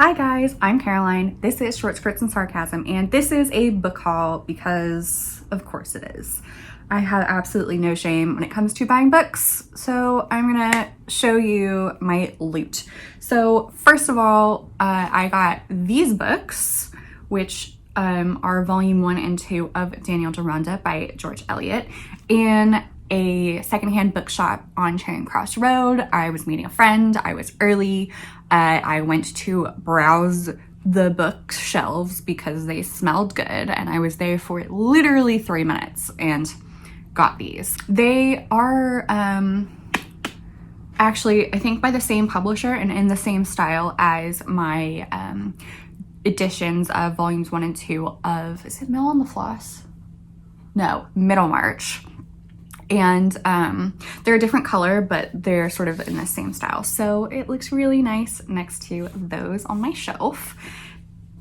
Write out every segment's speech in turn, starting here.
Hi guys, I'm Caroline. This is Short Skirts and Sarcasm, and this is a book haul because of course it is. I have absolutely no shame when it comes to buying books, so I'm gonna show you my loot. So first of all, I got these books, which are volume 1 and 2 of Daniel Deronda by George Eliot, in a secondhand bookshop on Charing Cross Road. I was meeting a friend. I was early. I went to browse the bookshelves because they smelled good, and I was there for literally 3 minutes and got these. They are actually, I think, by the same publisher and in the same style as my editions of volumes 1 and 2 of, is it Mill on the Floss? No, Middlemarch. And they're a different color, but they're sort of in the same style. So it looks really nice next to those on my shelf.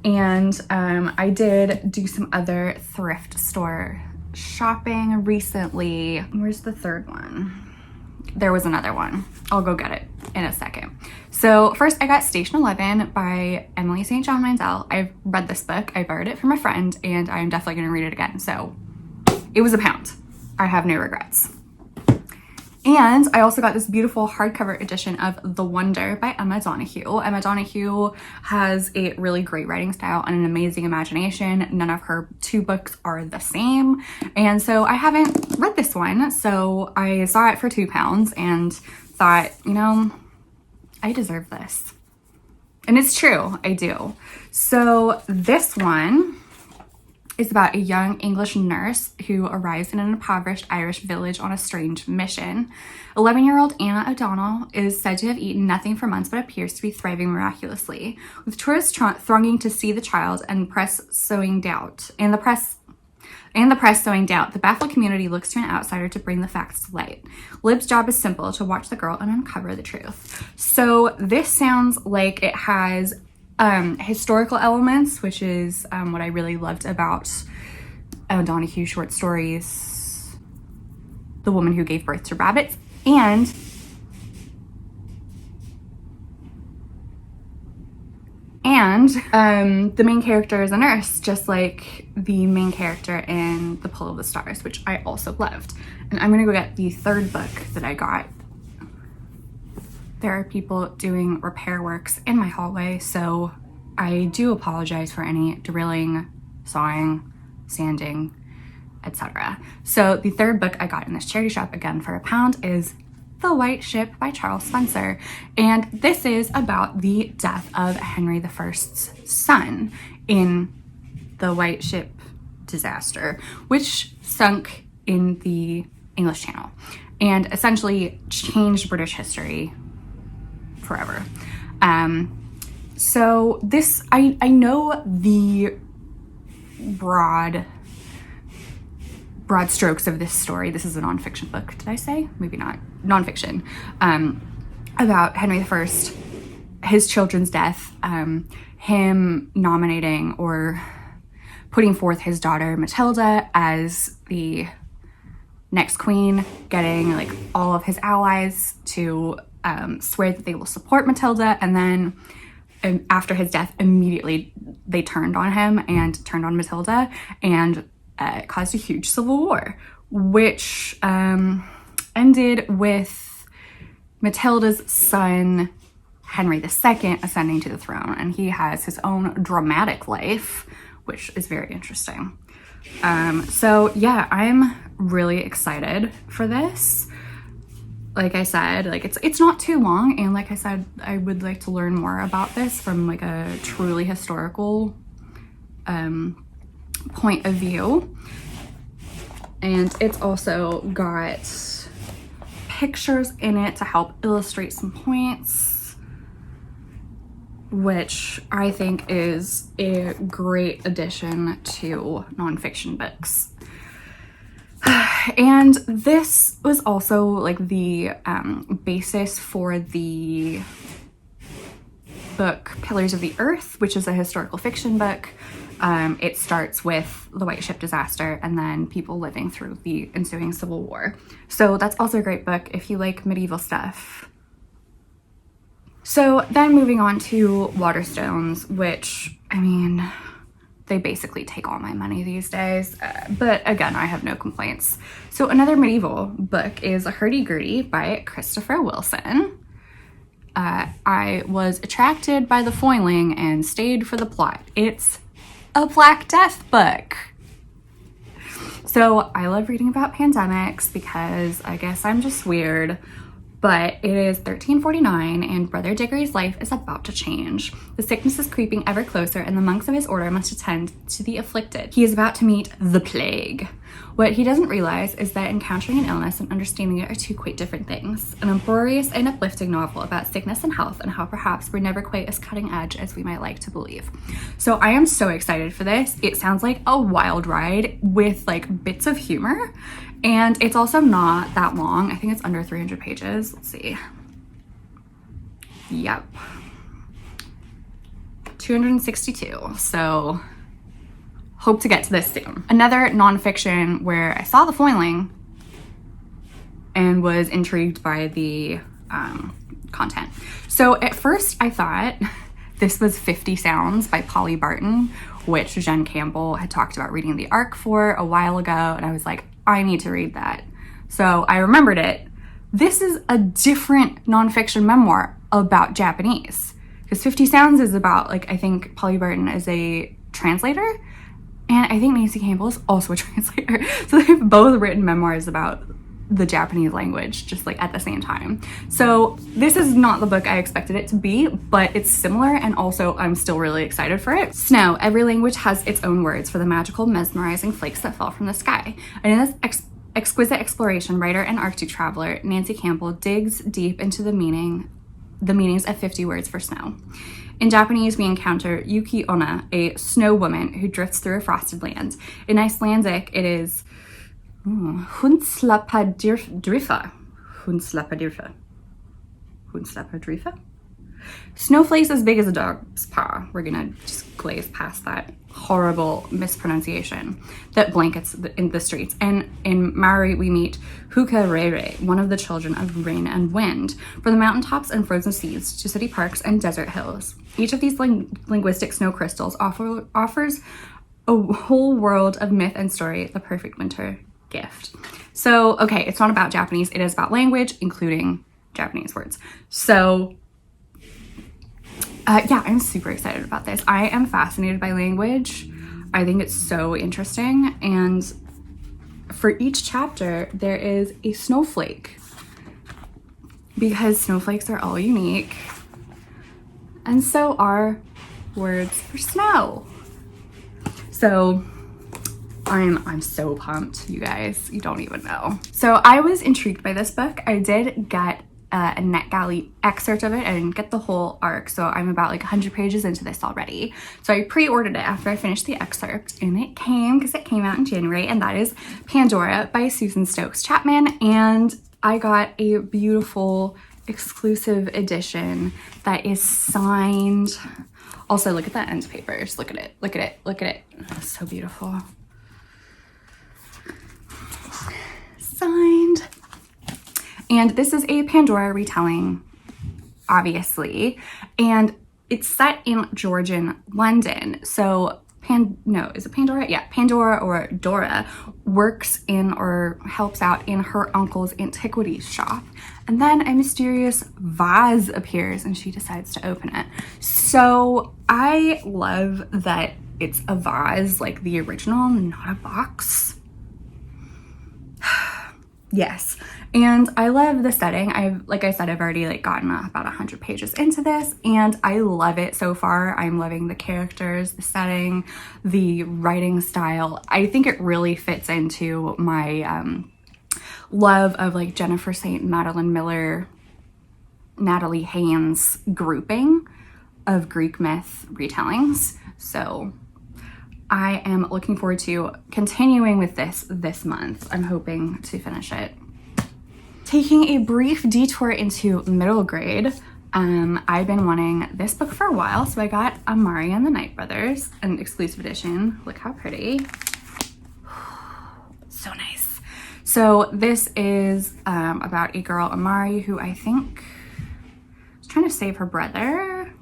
And I did do some other thrift store shopping recently. Where's the third one? There was another one. I'll go get it in a second. So first I got Station 11 by Emily St. John Weinzell. I've read this book. I borrowed it from a friend and I'm definitely gonna read it again. So it was £1. I have no regrets. And I also got this beautiful hardcover edition of The Wonder by Emma Donoghue. Emma Donoghue has a really great writing style and an amazing imagination. None of her 2 books are the same. And so I haven't read this one. So I saw it for £2 and thought, you know, I deserve this. And it's true, I do. So this one is about a young English nurse who arrives in an impoverished Irish village on a strange mission. 11-year-old Anna O'Donnell is said to have eaten nothing for months but appears to be thriving miraculously. With tourists thronging to see the child and the press sowing doubt, the baffled community looks to an outsider to bring the facts to light. Liv's job is simple: to watch the girl and uncover the truth. So this sounds like it has historical elements, which is what I really loved about Donoghue short stories, The Woman Who Gave Birth to Rabbits, and the main character is a nurse, just like the main character in The Pull of the Stars, which I also loved. And I'm gonna go get the third book that I got. There are people doing repair works in my hallway, so I do apologize for any drilling, sawing, sanding, etc. So the third book I got in this charity shop, again for £1, is The White Ship by Charles Spencer. And this is about the death of Henry I's son in the White Ship disaster, which sunk in the English Channel and essentially changed British history forever. So this, I know the broad strokes of this story. This is a nonfiction book, did I say? Maybe not. Nonfiction. About Henry I, his children's death, him nominating or putting forth his daughter Matilda as the next queen, getting like all of his allies to swear that they will support Matilda, and then after his death, immediately they turned on him and turned on Matilda, and it caused a huge civil war, which ended with Matilda's son Henry II ascending to the throne, and he has his own dramatic life, which is very interesting. So yeah, I'm really excited for this. Like I said, like it's not too long, and like I said, I would like to learn more about this from like a truly historical point of view. And it's also got pictures in it to help illustrate some points, which I think is a great addition to nonfiction books. And this was also like the basis for the book Pillars of the Earth, which is a historical fiction book. It starts with the White Ship disaster and then people living through the ensuing Civil War. So that's also a great book if you like medieval stuff. So then moving on to Waterstones, which, I mean, they basically take all my money these days, but again, I have no complaints. So another medieval book is Hurdy-Gurdy by Christopher Wilson. I was attracted by the foiling and stayed for the plot. It's a Black Death book. So I love reading about pandemics because I guess I'm just weird, but it is 1349 and Brother Diggory's life is about to change. The sickness is creeping ever closer and the monks of his order must attend to the afflicted. He is about to meet the plague. What he doesn't realize is that encountering an illness and understanding it are two quite different things. An uproarious and uplifting novel about sickness and health and how perhaps we're never quite as cutting edge as we might like to believe. So I am so excited for this. It sounds like a wild ride with like bits of humor. And it's also not that long. I think it's under 300 pages. Let's see. Yep. 262. So hope to get to this soon. Another nonfiction where I saw the foiling and was intrigued by the content. So at first I thought this was 50 Sounds by Polly Burton, which Jen Campbell had talked about reading the ARC for a while ago. And I was like, I need to read that. So I remembered it. This is a different nonfiction memoir about Japanese. Because 50 Sounds is about, like, I think Polly Burton is a translator. And I think Nancy Campbell is also a translator. So they've both written memoirs about the Japanese language, just like at the same time. So this is not the book I expected it to be, but it's similar and also I'm still really excited for it. Snow. Every language has its own words for the magical, mesmerizing flakes that fell from the sky. And in this exquisite exploration, writer and Arctic traveler Nancy Campbell digs deep into the meanings of 50 words for snow. In Japanese, we encounter Yuki Onna, a snow woman who drifts through a frosted land. In Icelandic, it is Hundslapadriffa. Hundslapadriffa? Snowflakes as big as a dog's paw. We're gonna just glaze past that horrible mispronunciation that blankets in the streets. And in Maori, we meet Hukarere, one of the children of rain and wind, from the mountaintops and frozen seas to city parks and desert hills. Each of these linguistic snow crystals offers a whole world of myth and story, the perfect winter gift. So, okay, it's not about Japanese, it is about language, including Japanese words. So, yeah, I'm super excited about this. I am fascinated by language. I think it's so interesting. And for each chapter, there is a snowflake because snowflakes are all unique. And so are words for snow. So I'm so pumped, you guys. You don't even know. So I was intrigued by this book. I did get a NetGalley excerpt of it. I didn't get the whole arc, so I'm about like 100 pages into this already. So I pre-ordered it after I finished the excerpt, and it came because it came out in January, and that is Pandora by Susan Stokes Chapman. And I got a beautiful exclusive edition that is signed. Also, look at that end papers. Look at it. Look at it. Look at it. Oh, so beautiful. Signed. And this is a Pandora retelling, obviously, and it's set in Georgian London. So is it Pandora? Yeah, Pandora or Dora works in or helps out in her uncle's antiquities shop. And then a mysterious vase appears and she decides to open it. So I love that it's a vase, like the original, not a box. Yes. And I love the setting. Like I said, I've already gotten about 100 pages into this and I love it so far. I'm loving the characters, the setting, the writing style. I think it really fits into my love of like Jennifer St. Madeline Miller, Natalie Haynes grouping of Greek myth retellings. So I am looking forward to continuing with this month. I'm hoping to finish it. Taking a brief detour into middle grade, I've been wanting this book for a while, so I got Amari and the Night Brothers, an exclusive edition. Look how pretty. So nice. So this is about a girl, Amari, who I think trying to save her brother.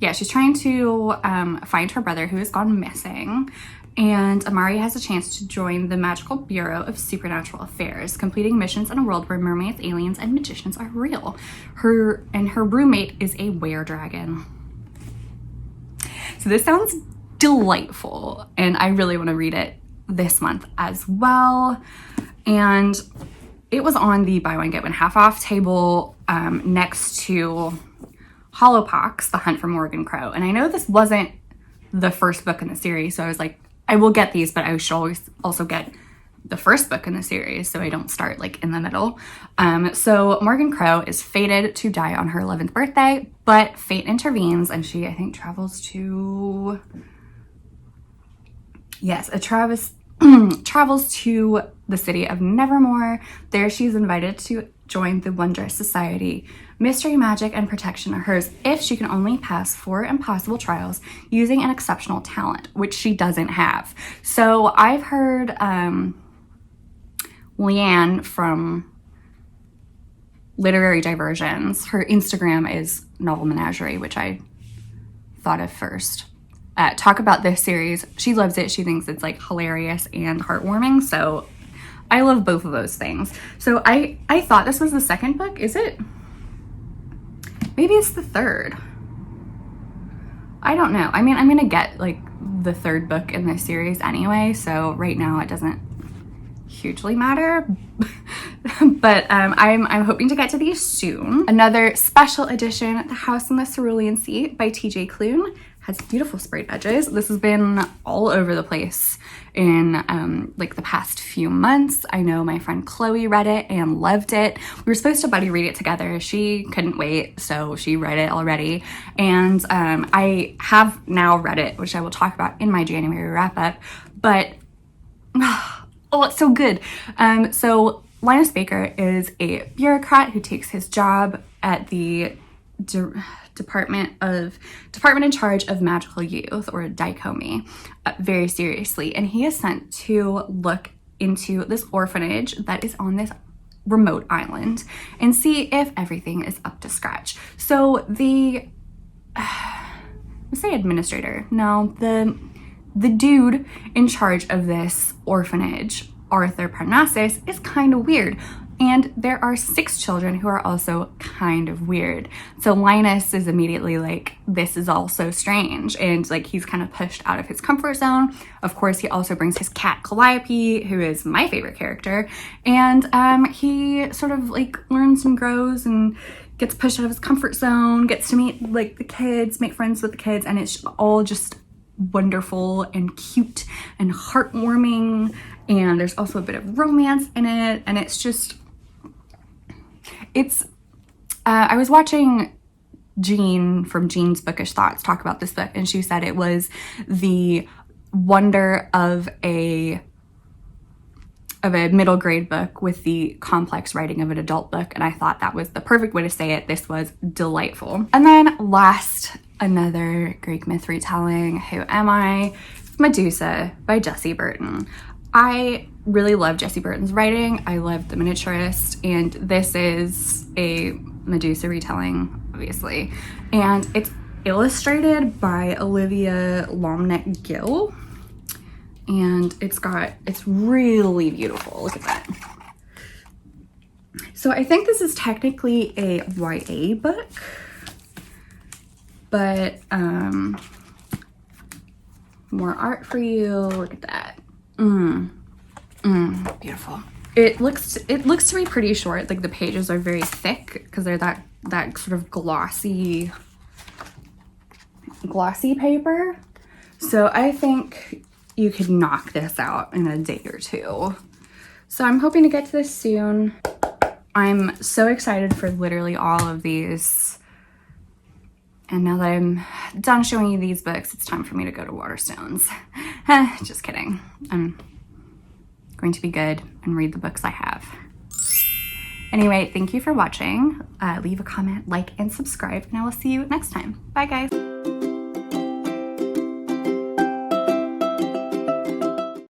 Yeah, she's trying to find her brother who has gone missing. And Amari has a chance to join the Magical Bureau of Supernatural Affairs, completing missions in a world where mermaids, aliens, and magicians are real. Her roommate is a were-dragon. So this sounds delightful, and I really want to read it this month as well. And it was on the buy one get one half off table next to Hollowpox, The Hunt for Morgan Crow. And I know this wasn't the first book in the series, so I was like, I will get these, but I should always also get the first book in the series so I don't start like in the middle. So Morgan Crow is fated to die on her 11th birthday, but fate intervenes and she, I think, travels to, yes, travels to the city of Nevermore. There she's invited to join the Wondrous Society. Mystery, magic, and protection are hers if she can only pass 4 impossible trials using an exceptional talent, which she doesn't have. So I've heard Leanne from Literary Diversions, her Instagram is Novel Menagerie, which I thought of first. Talk about this series. She loves it. She thinks it's like hilarious and heartwarming. So I love both of those things. So I thought this was the second book. Is it? Maybe it's the third. I don't know. I mean, I'm gonna get like the third book in this series anyway, so right now it doesn't hugely matter. But I'm hoping to get to these soon. Another special edition, The House in the Cerulean Sea by TJ Klune, has beautiful sprayed edges. This has been all over the place in like the past few months. I know my friend Chloe read it and loved it. We were supposed to buddy read it together. She couldn't wait, so she read it already. And I have now read it, which I will talk about in my January wrap up. But oh, it's so good. So Linus Baker is a bureaucrat who takes his job at the department in charge of magical youth, or Daikomi, very seriously, and he is sent to look into this orphanage that is on this remote island and see if everything is up to scratch. So the let's say administrator, no, the dude in charge of this orphanage, Arthur Parnassus, is kind of weird. And there are 6 children who are also kind of weird. So Linus is immediately like, this is all so strange. And like, he's kind of pushed out of his comfort zone. Of course, he also brings his cat Calliope, who is my favorite character. And he sort of like learns and grows and gets pushed out of his comfort zone, gets to meet like the kids, make friends with the kids. And it's all just wonderful and cute and heartwarming. And there's also a bit of romance in it. And it's just, I was watching Jean from Jean's Bookish Thoughts talk about this book, and she said it was the wonder of a middle grade book with the complex writing of an adult book, and I thought that was the perfect way to say it. This was delightful. And then last, another Greek myth retelling, Who Am I? Medusa by Jessie Burton. I really love Jessie Burton's writing. I love The Miniaturist, and this is a Medusa retelling, obviously. And it's illustrated by Olivia Lomnet-Gill, and it's really beautiful. Look at that. So I think this is technically a YA book, but more art for you. Look at that. Beautiful. It looks to be pretty short. Like the pages are very thick because they're that sort of glossy paper. So I think you could knock this out in a day or two. So I'm hoping to get to this soon. I'm so excited for literally all of these. And now that I'm done showing you these books, it's time for me to go to Waterstones. Just kidding. I'm going to be good and read the books I have. Anyway, thank you for watching. Leave a comment, like, and subscribe, and I will see you next time. Bye, guys.